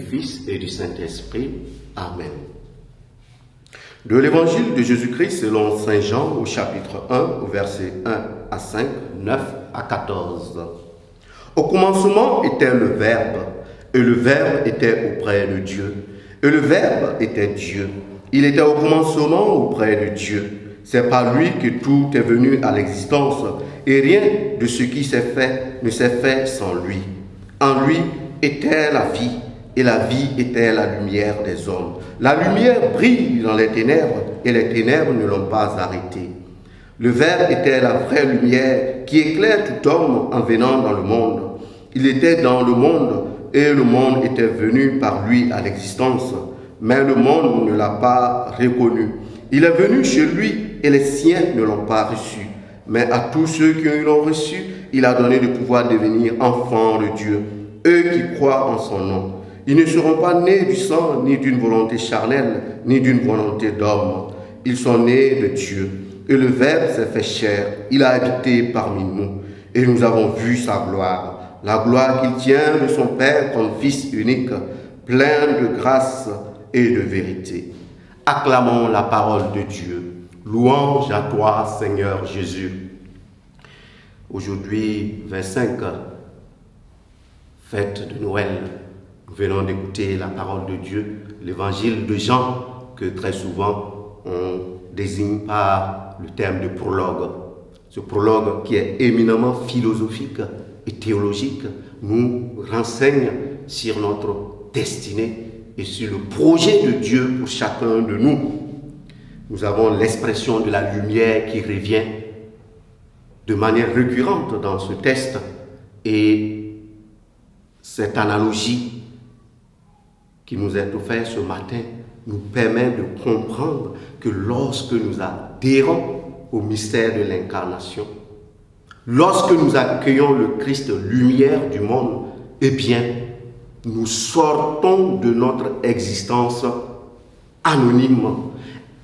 Fils et du Saint-Esprit. Amen. De l'Évangile de Jésus-Christ selon Saint Jean au chapitre 1, au verset 1 à 5, 9 à 14. Au commencement était le Verbe, et le Verbe était auprès de Dieu, et le Verbe était Dieu. Il était au commencement auprès de Dieu. C'est par lui que tout est venu à l'existence, et rien de ce qui s'est fait ne s'est fait sans lui. En lui était la vie, et la vie était la lumière des hommes. La lumière brille dans les ténèbres, et les ténèbres ne l'ont pas arrêtée. Le Verbe était la vraie lumière qui éclaire tout homme en venant dans le monde. Il était dans le monde, et le monde était venu par lui à l'existence, mais le monde ne l'a pas reconnu. Il est venu chez lui, et les siens ne l'ont pas reçu. Mais à tous ceux qui l'ont reçu, il a donné le pouvoir de devenir enfants de Dieu, eux qui croient en son nom. Ils ne seront pas nés du sang, ni d'une volonté charnelle, ni d'une volonté d'homme. Ils sont nés de Dieu. Et le Verbe s'est fait chair. Il a habité parmi nous. Et nous avons vu sa gloire. La gloire qu'il tient de son Père comme Fils unique, plein de grâce et de vérité. Acclamons la parole de Dieu. Louange à toi, Seigneur Jésus. Aujourd'hui, 25, fête de Noël. Nous venons d'écouter la parole de Dieu, l'évangile de Jean, que très souvent on désigne par le terme de prologue. Ce prologue qui est éminemment philosophique et théologique nous renseigne sur notre destinée et sur le projet de Dieu pour chacun de nous. Nous avons l'expression de la lumière qui revient de manière récurrente dans ce texte et cette analogie qui nous est offerte ce matin nous permet de comprendre que lorsque nous adhérons au mystère de l'incarnation, lorsque nous accueillons le Christ, lumière du monde, eh bien, nous sortons de notre existence anonyme,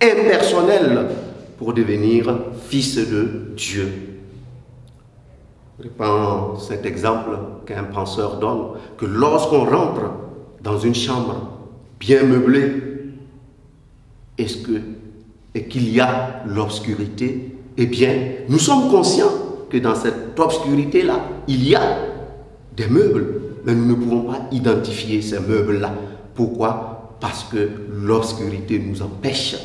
impersonnelle, pour devenir fils de Dieu. Je prends cet exemple qu'un penseur donne, que lorsqu'on rentre dans une chambre bien meublée, et qu'il y a l'obscurité, eh bien, nous sommes conscients que dans cette obscurité-là, il y a des meubles, mais nous ne pouvons pas identifier ces meubles-là. Pourquoi? Parce que l'obscurité nous empêche.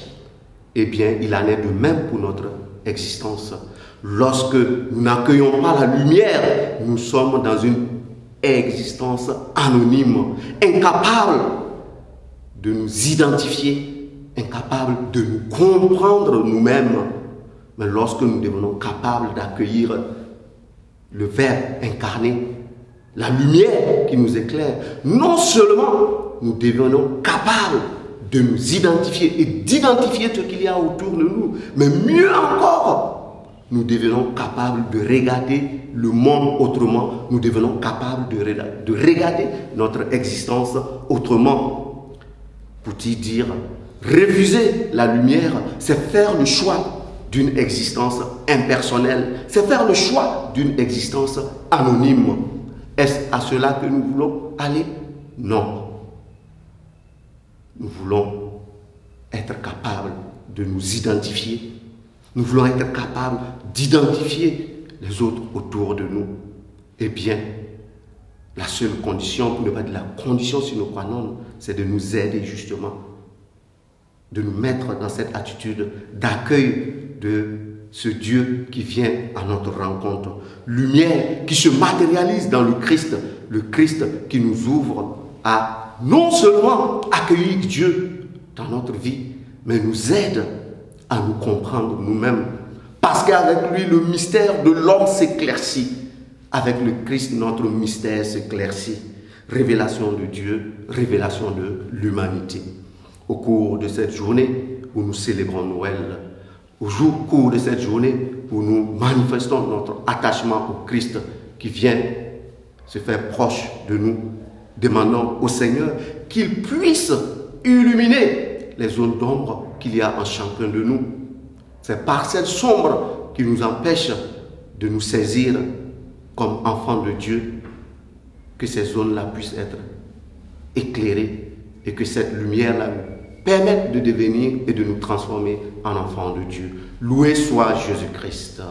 Eh bien, il en est de même pour notre existence. Lorsque nous n'accueillons pas la lumière, nous sommes dans une existence anonyme, incapable de nous identifier, incapable de nous comprendre nous-mêmes. Mais lorsque nous devenons capables d'accueillir le Verbe incarné, la lumière qui nous éclaire, non seulement nous devenons capables de nous identifier et d'identifier ce qu'il y a autour de nous, mais mieux encore, nous devenons capables de regarder le monde autrement, nous devenons capables de regarder notre existence autrement. Pour-t-il dire, refuser la lumière, c'est faire le choix d'une existence impersonnelle, c'est faire le choix d'une existence anonyme. Est-ce à cela que nous voulons aller? Non. Nous voulons être capables de nous identifier. Nous voulons être capables d'identifier les autres autour de nous. Eh bien, la seule condition, pour ne pas dire la condition sine qua non, c'est de nous aider justement, de nous mettre dans cette attitude d'accueil de ce Dieu qui vient à notre rencontre. Lumière qui se matérialise dans le Christ qui nous ouvre à non seulement accueillir Dieu dans notre vie, mais nous aide à nous comprendre nous-mêmes. Parce qu'avec lui, le mystère de l'homme s'éclaircit. Avec le Christ, notre mystère s'éclaircit. Révélation de Dieu, révélation de l'humanité. Au cours de cette journée où nous célébrons Noël, au cours de cette journée où nous manifestons notre attachement au Christ qui vient se faire proche de nous, demandons au Seigneur qu'il puisse illuminer les zones d'ombre qu'il y a en chacun de nous. C'est par cette sombre qui nous empêche de nous saisir comme enfants de Dieu que ces zones-là puissent être éclairer et que cette lumière-là nous permette de devenir et de nous transformer en enfants de Dieu. Loué soit Jésus-Christ.